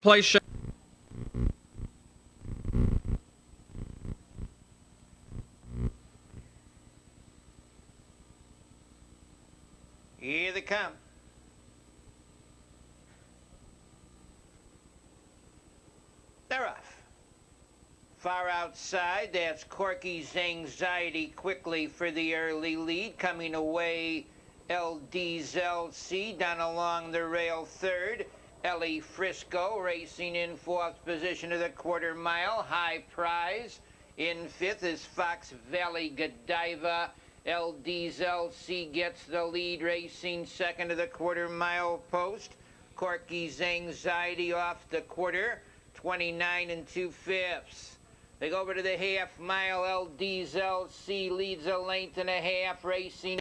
Place shot. Here they come. They're off. Far outside, that's Corky's Anxiety quickly for the early lead. Coming away, LD's LC down along the rail third. Ellie Frisco racing in fourth position of the quarter mile. High Prize. In fifth is Fox Valley Godiva. LD's LC gets the lead, racing second to the quarter mile post. Corky's Anxiety off the quarter, 29 2/5. They go over to the half mile. LD's LC leads a length and a half, racing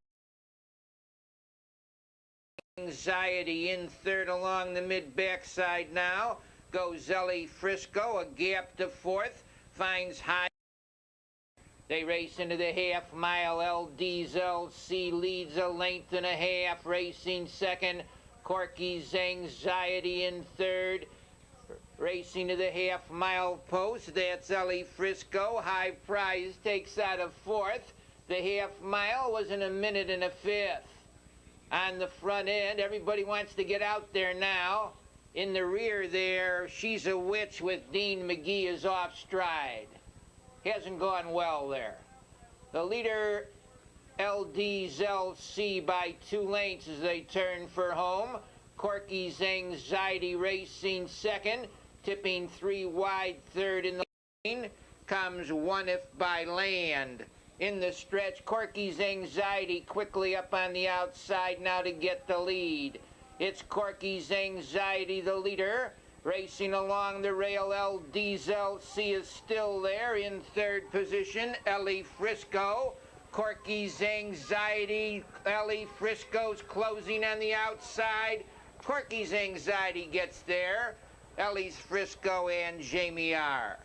Anxiety in third along the mid backside now. Goes Ellie Frisco, a gap to fourth, finds High. They race into the half mile. LD's LC leads a length and a half, racing second. Corky's Anxiety in third. Racing to the half mile post, that's Ellie Frisco. High Prize takes out of fourth. The half mile was in a minute and a fifth. On the front end, everybody wants to get out there now. In the rear there, She's a Witch with Dean McGee is off stride. Hasn't gone well there. The leader, LD's LC, by 2 lengths as they turn for home. Corky's Anxiety racing second, tipping 3 wide third in the lane. Comes One If by Land. In the stretch, Corky's Anxiety quickly up on the outside now to get the lead. It's Corky's Anxiety, the leader. Racing along the rail, LD's LC is still there in third position. Ellie Frisco. Corky's Anxiety. Ellie Frisco's closing on the outside. Corky's Anxiety gets there. Ellie's Frisco and Jamie R.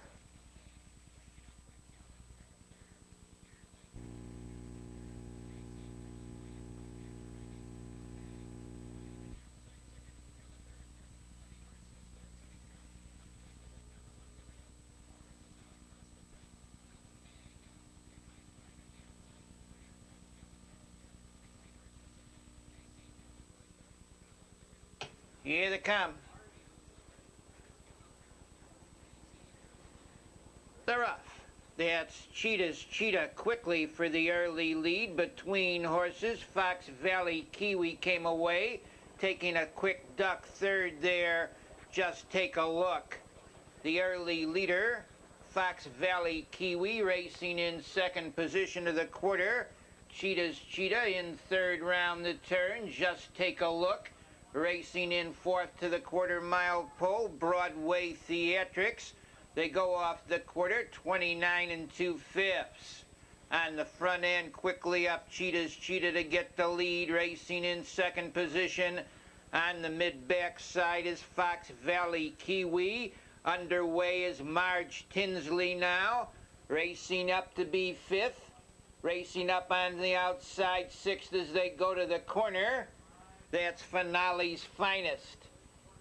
Here they come. They're off. That's Cheetah's Cheetah quickly for the early lead between horses. Fox Valley Kiwi came away, taking a quick duck third there. Just take a look. The early leader, Fox Valley Kiwi, racing in second position of the quarter. Cheetah's Cheetah in third round the turn. Just take a look. Racing in fourth to the quarter mile pole, Broadway Theatrics. They go off the quarter, 29 2/5. On the front end, quickly up Cheetah's Cheetah to get the lead, racing in second position. On the mid-back side is Fox Valley Kiwi. Underway is Marge Tinsley now, racing up to be fifth. Racing up on the outside, sixth as they go to the corner. That's Finale's Finest.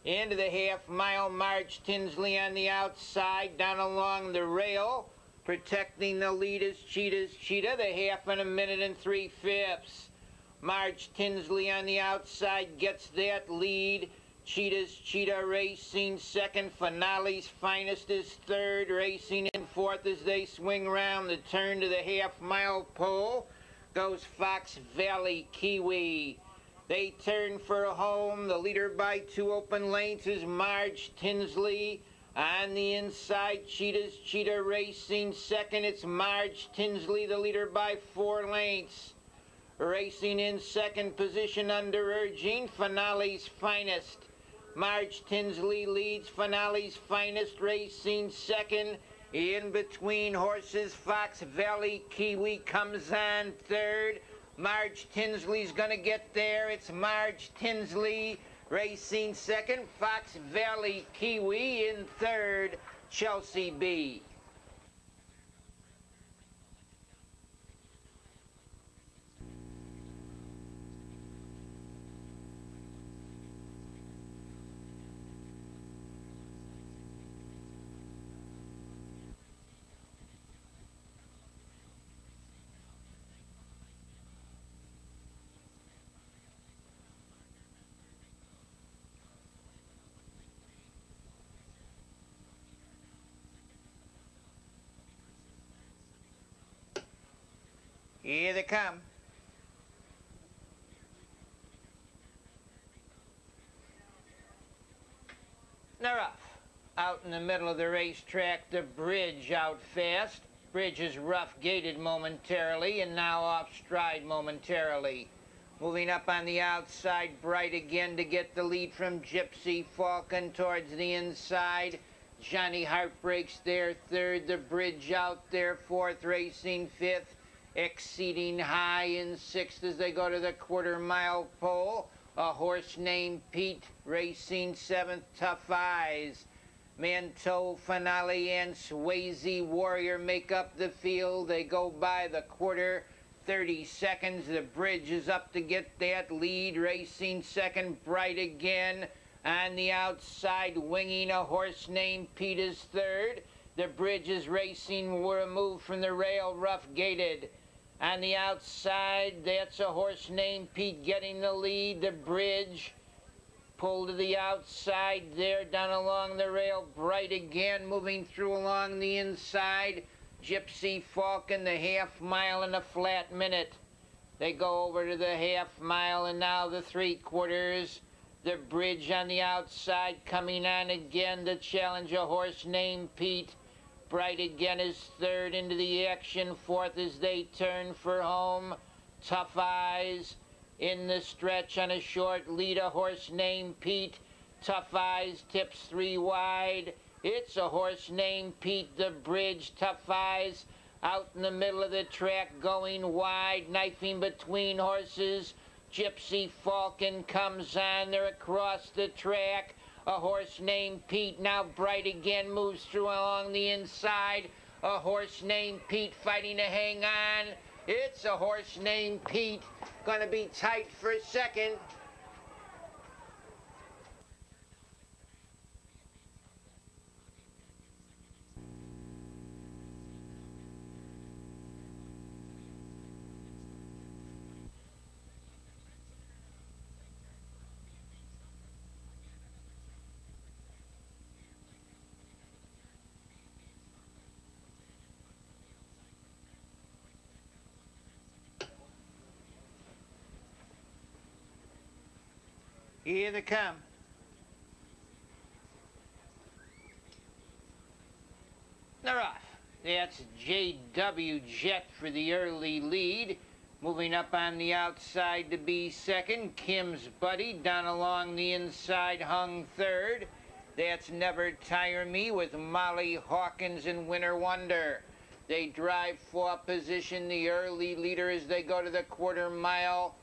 Into the half mile, Marge Tinsley on the outside, down along the rail. Protecting the lead is Cheetah's Cheetah, the half in a minute and 3/5. Marge Tinsley on the outside gets that lead. Cheetah's Cheetah racing second. Finale's Finest is third, racing in fourth as they swing round the turn to the half mile pole. Goes Fox Valley Kiwi. They turn for home. The leader by 2 open lengths is Marge Tinsley. On the inside, Cheetah's Cheetah racing second. It's Marge Tinsley, the leader by 4 lengths. Racing in second position under urging, Finale's Finest. Marge Tinsley leads. Finale's Finest racing second. In between horses, Fox Valley Kiwi comes on third. Marge Tinsley's gonna get there. It's Marge Tinsley racing second. Fox Valley Kiwi in third. Chelsea B. Here they come. They're off. Out in the middle of the racetrack, the Bridge out fast. Bridge is rough gated momentarily and now off stride momentarily. Moving up on the outside, Bright again to get the lead from Gypsy Falcon towards the inside. Johnny Heartbreaks there, third. The Bridge out there, fourth. Racing fifth. Exceeding High in sixth as they go to the quarter-mile pole. A horse named Pete racing seventh. Tough Eyes, Manteau Finale, and Swayze Warrior make up the field. They go by the quarter. 30 seconds. The Bridge is up to get that lead. Racing second. Bright again. On the outside, winging a horse named Pete is third. The Bridge is racing, removed from the rail, rough gated. On the outside, that's a horse named Pete getting the lead. The Bridge pulled to the outside there, down along the rail. Bright again, moving through along the inside. Gypsy Falcon, the half mile in a flat minute. They go over to the half mile and now the 3/4. The Bridge on the outside coming on again to challenge a horse named Pete. Bright again is third into the action. Fourth as they turn for home. Tough Eyes in the stretch on a short lead, a horse named Pete. Tough Eyes tips 3 wide. It's a horse named Pete. The Bridge, Tough Eyes out in the middle of the track going wide, knifing between horses. Gypsy Falcon comes on. They're across the track. A horse named Pete. Now Bright again moves through along the inside. A horse named Pete fighting to hang on. It's a horse named Pete. Going to be tight for second. Here they come. They're off. That's JW Jet for the early lead. Moving up on the outside to be second. Kim's Buddy down along the inside hung third. That's Never Tire Me with Molly Hawkins and Winter Wonder. They drive for position, the early leader as they go to the quarter-mile.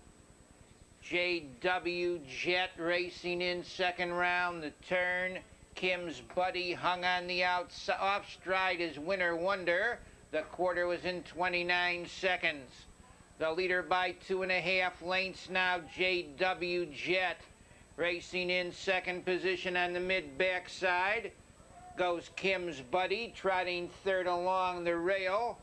JW Jet racing in second round the turn. Kim's Buddy hung on the outside. Off stride is Winter Wonder. The quarter was in 29 seconds. The leader by 2.5 lengths now, JW Jet. Racing in second position on the mid-backside goes Kim's Buddy, trotting third along the rail.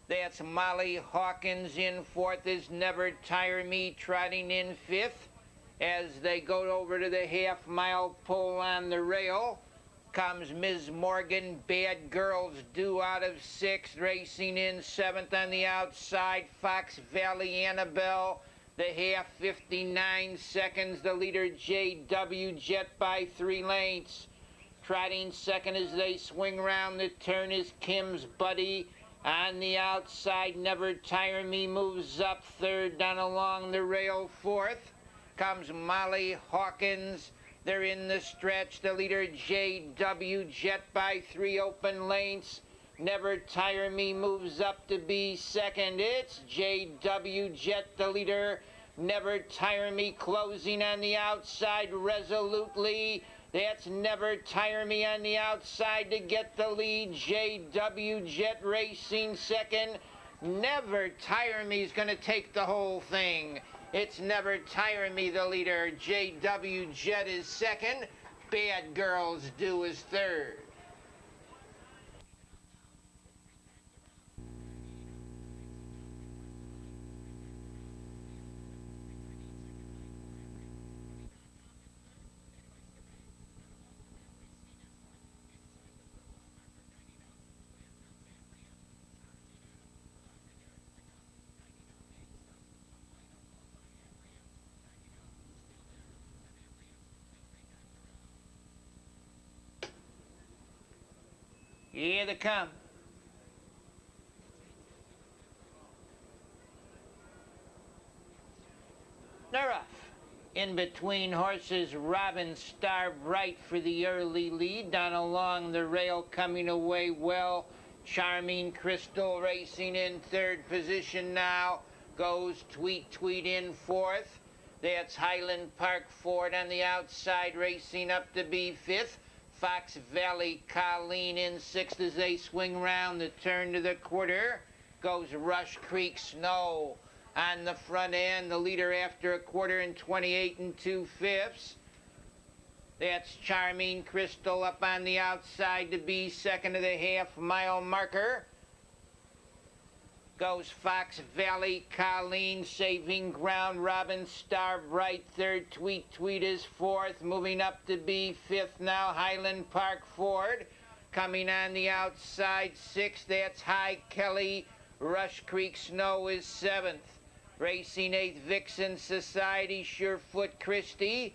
That's Molly Hawkins in fourth is Never Tire Me, trotting in fifth. As they go over to the half-mile pole on the rail, comes Ms. Morgan, Bad Girls due out of sixth, racing in seventh on the outside, Fox Valley Annabelle, the half 59 seconds, the leader JW Jet by 3 lengths. Trotting second as they swing round the turn is Kim's Buddy. On the outside, Never Tire Me moves up third, down along the rail fourth. Comes Molly Hawkins. They're in the stretch. The leader JW Jet by 3 open lengths. Never Tire Me moves up to be second. It's JW Jet, the leader. Never Tire Me closing on the outside resolutely. That's Never Tire Me on the outside to get the lead. JW Jet racing second. Never Tire Me is going to take the whole thing. It's Never Tire Me, the leader. JW Jet is second. Bad Girls Do is third. Here they come. They're off. In between horses, Robin Star Bright for the early lead. Down along the rail, coming away well. Charming Crystal racing in third position now. Goes Tweet Tweet in fourth. That's Highland Park Ford on the outside, racing up to be fifth. Fox Valley Colleen in sixth as they swing round the turn to the quarter. Goes Rush Creek Snow on the front end, the leader after a quarter in 28 2/5. That's Charming Crystal up on the outside to be second of the half-mile marker. Goes Fox Valley Colleen, saving ground. Robin Star Bright third. Tweet Tweet is fourth. Moving up to be fifth now. Highland Park Ford. Coming on the outside sixth. That's High Kelly. Rush Creek Snow is seventh. Racing eighth, Vixen Society, Surefoot Christie,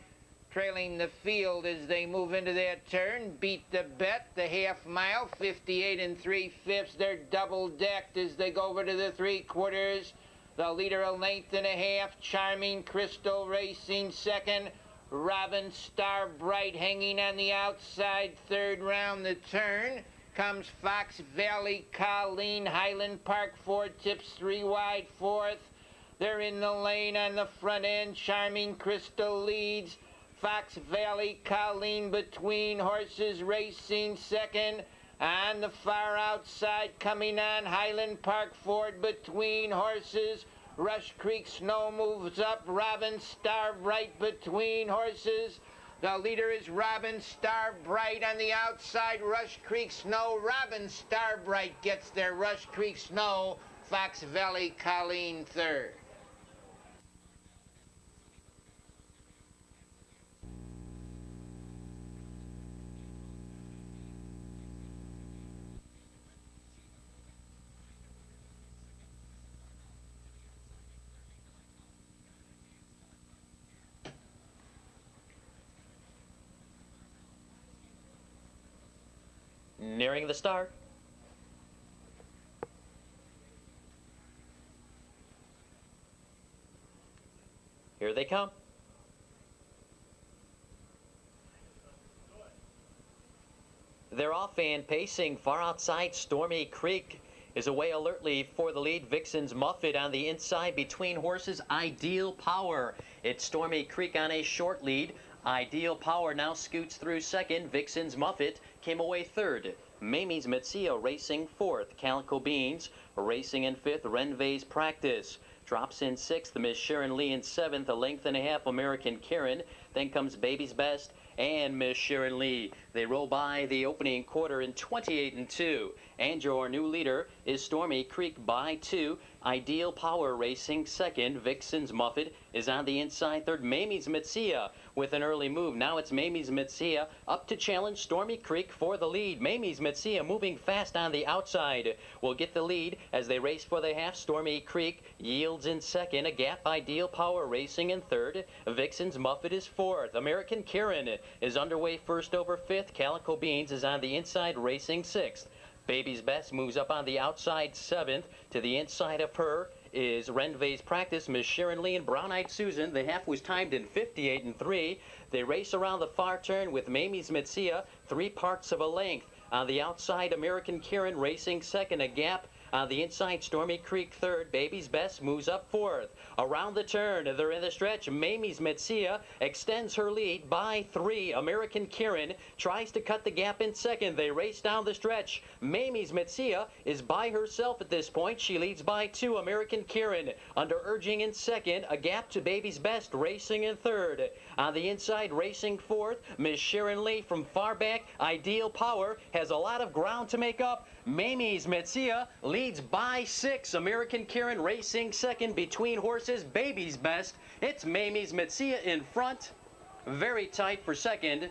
trailing the field as they move into that turn. Beat the Bet, the half mile, 58 3/5. They're double decked as they go over to the three quarters. The leader a length and a half. Charming Crystal racing second. Robin Star Bright hanging on the outside. Third round the turn. Comes Fox Valley Colleen. Highland Park Ford tips three wide fourth. They're in the lane on the front end. Charming Crystal leads. Fox Valley Colleen between horses racing second. On the far outside coming on Highland Park Ford between horses. Rush Creek Snow moves up. Robin Star Bright between horses. The leader is Robin Star Bright on the outside. Rush Creek Snow. Robin Star Bright gets there. Rush Creek Snow. Fox Valley Colleen third. Nearing the start. Here they come. They're off and pacing far outside. Stormy Creek is away alertly for the lead. Vixen's Muffet on the inside between horses. Ideal Power. It's Stormy Creek on a short lead. Ideal Power now scoots through second. Vixen's Muffet came away third. Mamie's Metsia racing fourth. Calico Beans racing in fifth. Renvay's Practice drops in sixth. Miss Sharon Lee in seventh. A length and a half American Karen. Then comes Baby's Best and Miss Sharon Lee. They roll by the opening quarter in 28 2. And your new leader is Stormy Creek by 2. Ideal Power racing second. Vixen's Muffet is on the inside third. Mamie's Metsia with an early move. Now it's Mamie's Metsia up to challenge Stormy Creek for the lead. Mamie's Metsia moving fast on the outside will get the lead as they race for the half. Stormy Creek yields in second. A gap. Ideal Power racing in third. Vixen's Muffet is fourth. American Karen is underway first over fifth. Calico Beans is on the inside racing sixth. Baby's Best moves up on the outside seventh. To the inside of her is Renvay's Practice, Miss Sharon Lee and Brown-Eyed Susan. The half was timed in 58 3. They race around the far turn with Mamie's Metsia, 3 parts of a length. On the outside, American Karen racing second, a gap. On the inside, Stormy Creek third. Baby's Best moves up fourth. Around the turn, they're in the stretch. Mamie's Metsia extends her lead by 3. American Karen tries to cut the gap in second. They race down the stretch. Mamie's Metsia is by herself at this point. She leads by 2. American Karen under urging in second. A gap to Baby's Best racing in third. On the inside, racing fourth, Miss Sharon Lee from far back. Ideal Power has a lot of ground to make up. Mamie's Metsia leads by 6. American Karen racing second between horses. Baby's Best. It's Mamie's Metsia in front. Very tight for second.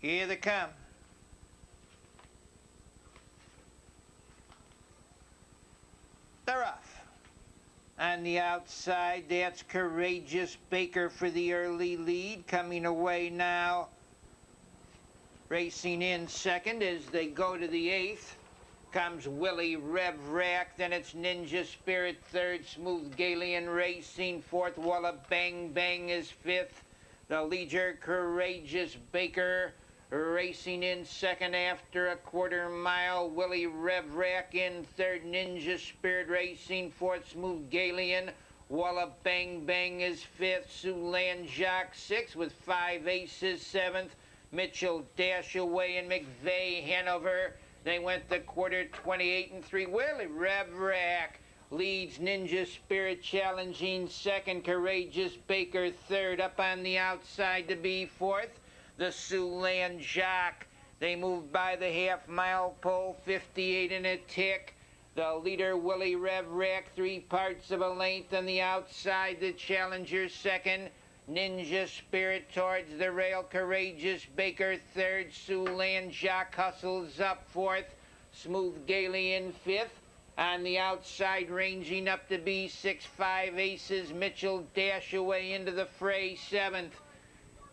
Here they come. They're off. On the outside, that's Courageous Baker for the early lead. Coming away now. Racing in second as they go to the eighth. Comes Willie Rev Rack, then it's Ninja Spirit third, Smooth Galian Racing fourth, Walla Bang Bang is fifth. The leader, Courageous Baker, racing in second after a quarter mile. Willie Rev Rack in third, Ninja Spirit Racing fourth, Smooth Galian. Walla Bang Bang is fifth, Siouxland Jock sixth with 5 aces seventh. Mitchell Dashaway and McVeigh Hanover. They went the quarter 28 and 3. Willie Rev Rack leads Ninja Spirit challenging second. Courageous Baker third. Up on the outside to be fourth. The Siouxland Jock. They moved by the half-mile pole, 58 and a tick. The leader, Willie Rev Rack, 3 parts of a length on the outside. The challenger second. Ninja Spirit towards the rail. Courageous Baker third. Siouxland Jock hustles up fourth. Smooth Galian fifth. On the outside, ranging up to be 6-5 aces. Mitchell Dashaway into the fray seventh.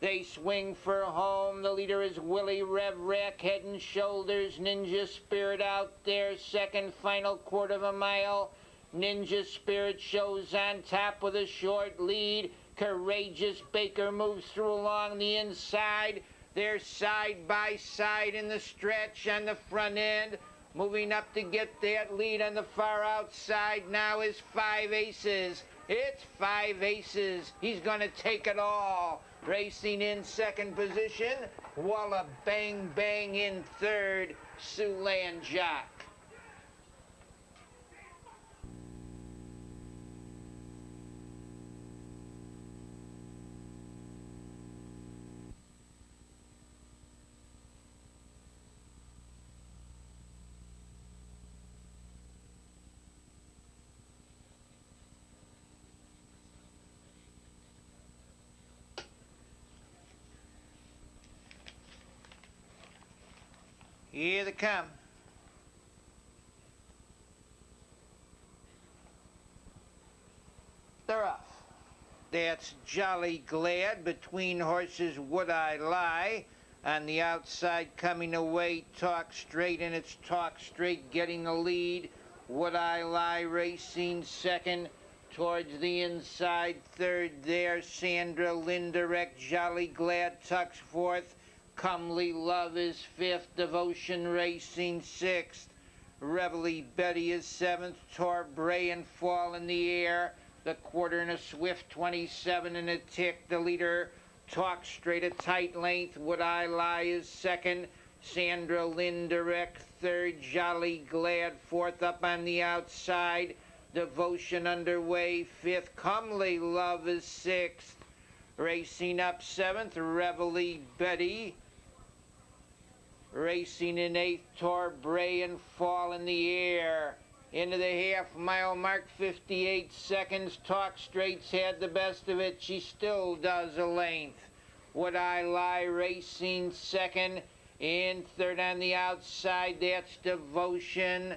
They swing for home. The leader is Willie Rev Rack, head and shoulders. Ninja Spirit out there. Second, final quarter of a mile. Ninja Spirit shows on top with a short lead. Courageous Baker moves through along the inside. They're side by side in the stretch on the front end. Moving up to get that lead on the far outside now is 5 aces. It's 5 aces. He's going to take it all. Racing in second position, Walla Bang Bang in third, Siouxland Jock. Here they come. They're off. That's Jolly Glad. Between horses, Would I Lie? On the outside, coming away, Talk Straight, and it's Talk Straight getting the lead. Would I Lie racing second. Towards the inside, third there, Sandra Linderek. Jolly Glad tucks fourth. Comely Love is fifth. Devotion Racing sixth. Reveille Betty is seventh. Torbray and Fall in the air. The quarter in a swift 27 and a tick. The leader, Talk Straight, a tight length. Would I Lie is second. Sandra Linderek third. Jolly Glad fourth. Up on the outside. Devotion underway fifth. Comely Love is sixth. Racing up seventh, Reveille Betty. Racing in eighth, Torbray and Fall in the air. Into the half-mile mark, 58 seconds. Talk Straight's had the best of it. She still does a length. Would I Lie racing second. In third on the outside, that's Devotion.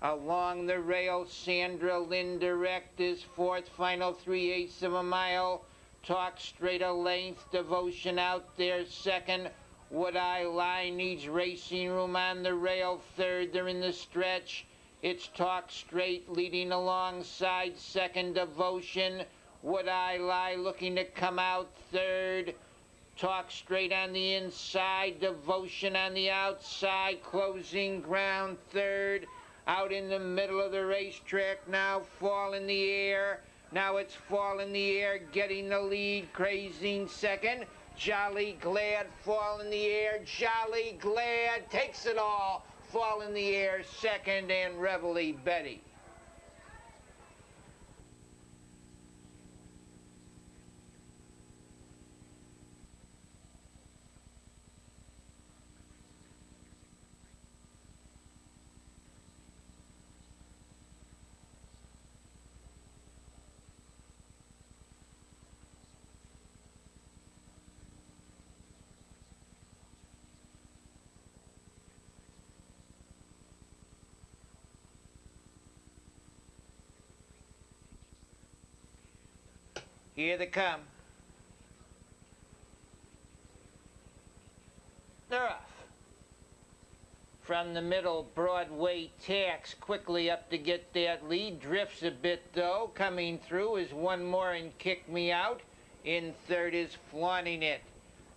Along the rail, Sandra Linderect is fourth. Final 3/8 of a mile. Talk Straight a length. Devotion out there second. Would I Lie needs racing room on the rail third. They're in the stretch. It's Talk Straight leading alongside second. Devotion. Would I Lie looking to come out third. Talk Straight on the inside. Devotion on the outside. Closing ground third. Out in the middle of the racetrack now. Fall in the air. Now it's Fall in the air getting the lead. Crazing second. Jolly Glad, Fall in the air. Jolly Glad takes it all. Fall in the air second, and Reveille Betty. Here they come. They're off. From the middle, Broadway tacks quickly up to get that lead. Drifts a bit, though. Coming through is One More and Kick Me Out. In third is Flaunting It.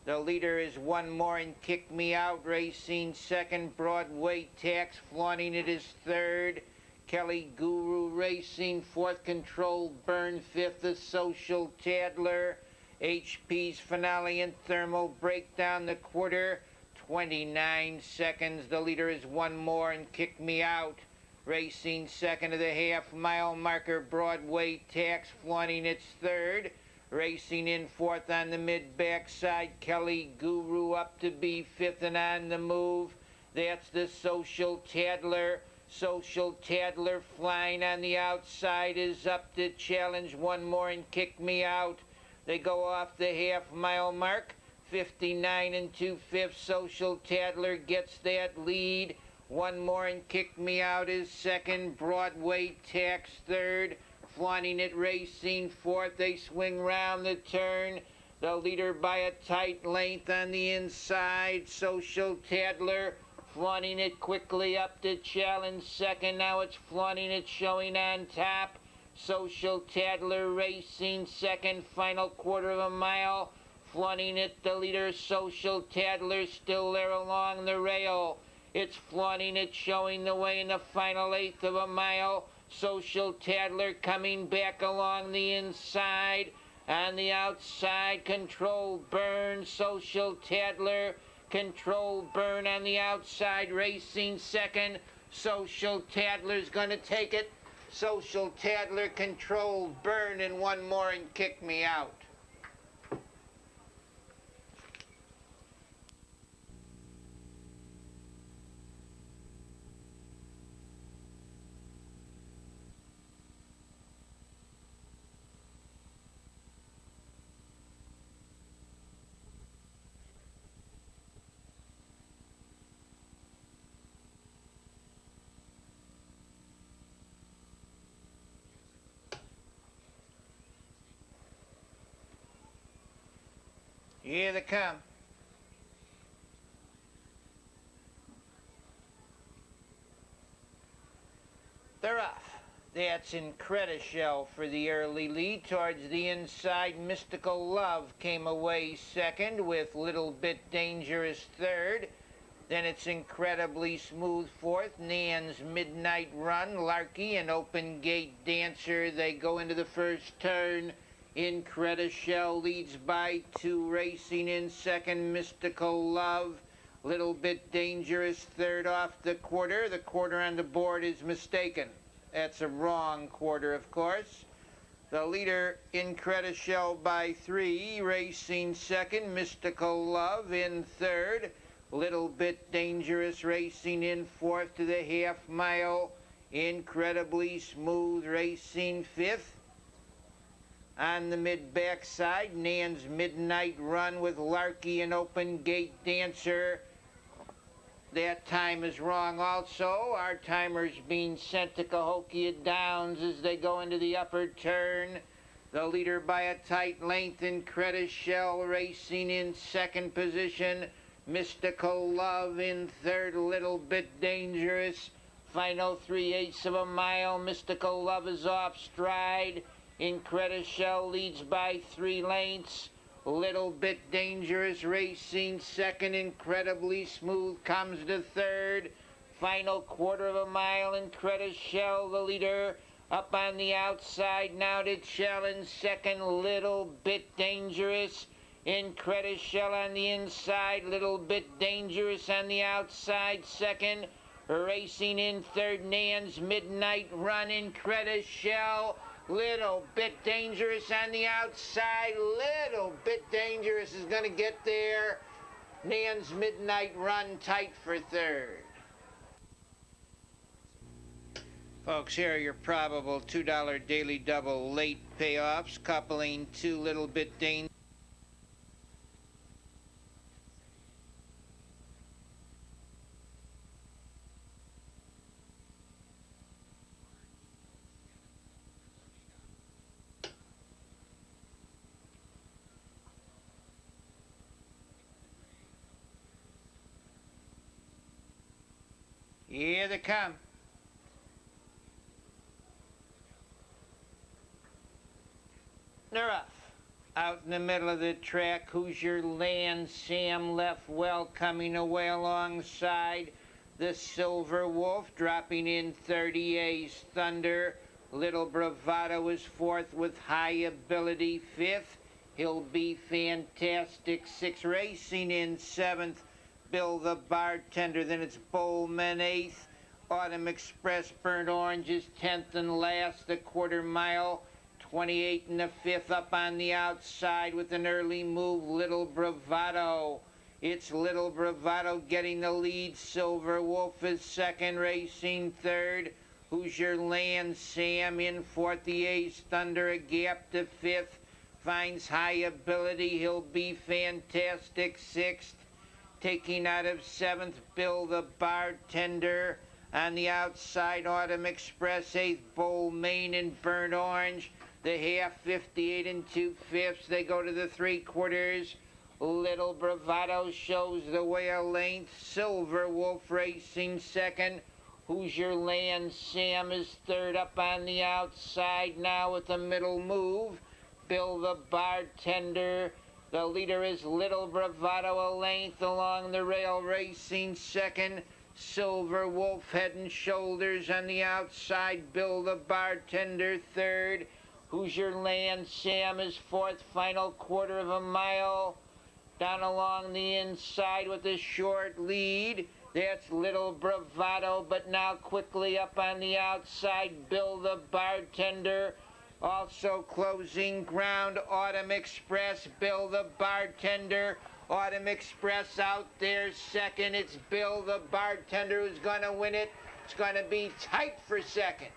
The leader is One More and Kick Me Out. Racing second, Broadway tacks. Flaunting It is third. Kelly Guru racing fourth. Controlled Burn fifth. The Social Tattler. HP's Finale and Thermal Breakdown the quarter. 29 seconds. The leader is One More and Kick Me Out. Racing second of the half-mile marker, Broadway Tax, Flaunting Its third. Racing in fourth on the mid-backside, Kelly Guru up to be fifth and on the move. That's the Social Tattler. Social Tattler flying on the outside is up to challenge One More and Kick Me Out. They go off the half-mile mark. 59 and 2/5. Social Tattler gets that lead. One More and Kick Me Out is second. Broadway Tax third. Flaunting It racing fourth. They swing round the turn. The leader by a tight length on the inside. Social Tattler. Flaunting It quickly up to challenge second. Now it's Flaunting It showing on top. Social Tattler racing second. Final quarter of a mile. Flaunting It, the leader, Social Tattler, still there along the rail. It's Flaunting It showing the way in the final eighth of a mile. Social Tattler coming back along the inside. On the outside, Controlled Burn, Social Tattler. Controlled Burn on the outside, racing second. Social Tattler's gonna take it. Social Tattler, Controlled Burn, and One More and Kick Me Out. Here they come. They're off. That's Incredishell for the early lead. Towards the inside, Mystical Love came away second with Little Bit Dangerous third. Then it's Incredibly Smooth fourth. Nan's Midnight Run, Larky, and Open Gate Dancer. They go into the first turn. Incredishell leads by 2, racing in second, Mystical Love. Little Bit Dangerous third off the quarter. The quarter on the board is mistaken. That's a wrong quarter, of course. The leader, Incredishell by 3, racing second, Mystical Love in third. Little Bit Dangerous racing in fourth to the half mile. Incredibly Smooth racing fifth. On the mid-backside, Nan's Midnight Run with Larky and Open Gate Dancer. That time is wrong also. Our timer's being sent to Cahokia Downs as they go into the upper turn. The leader by a tight length, Incredishell racing in second position. Mystical Love in third, Little Bit Dangerous. Final 3/8 of a mile. Mystical Love is off stride. Incredishell leads by 3 lengths. Little Bit Dangerous racing second. Incredibly Smooth comes to third. Final quarter of a mile. Incredishell, the leader, up on the outside now to challenge second. Little Bit Dangerous. Incredishell on the inside. Little Bit Dangerous on the outside second. Racing in third, Nan's Midnight Run. Incredishell. Little Bit Dangerous on the outside. Little Bit Dangerous is going to get there. Nan's Midnight Run tight for third. Folks, here are your probable $2 daily double late payoffs, coupling 2 Little Bit Dangerous. Here they come. They're off. Out in the middle of the track, Hoosier Land, Sam left well, coming away alongside the Silver Wolf, dropping in 30 A's Thunder. Little Bravado is fourth with High Ability fifth. He'll Be Fantastic sixth. Racing in seventh, Bill the Bartender. Then it's Bowman eighth. Autumn Express Burnt Orange is 10th and last, the quarter mile. 28 and the fifth up on the outside with an early move, Little Bravado. It's Little Bravado getting the lead. Silver Wolf is second, racing third. Hoosier Land, Sam in fourth. The A's Thunder a gap to fifth. Finds High Ability. He'll Be Fantastic sixth. Taking out of seventh, Bill the Bartender. On the outside, Autumn Express eighth. Bowl Main and Burnt Orange. The half 58 and 2/5. They go to the 3/4. Little Bravado shows the way a length. Silver Wolf racing second. Hoosier Land Sam is third up on the outside now with a middle move. Bill the Bartender. The leader is Little Bravado, a length along the rail, racing second. Silver Wolf head and shoulders on the outside. Bill the Bartender third. Hoosier Land Sam is fourth, final quarter of a mile. Down along the inside with a short lead. That's Little Bravado, but now quickly up on the outside, Bill the Bartender. Also closing ground, Autumn Express, Bill the Bartender. Autumn Express out there second. It's Bill the Bartender who's going to win it. It's going to be tight for second.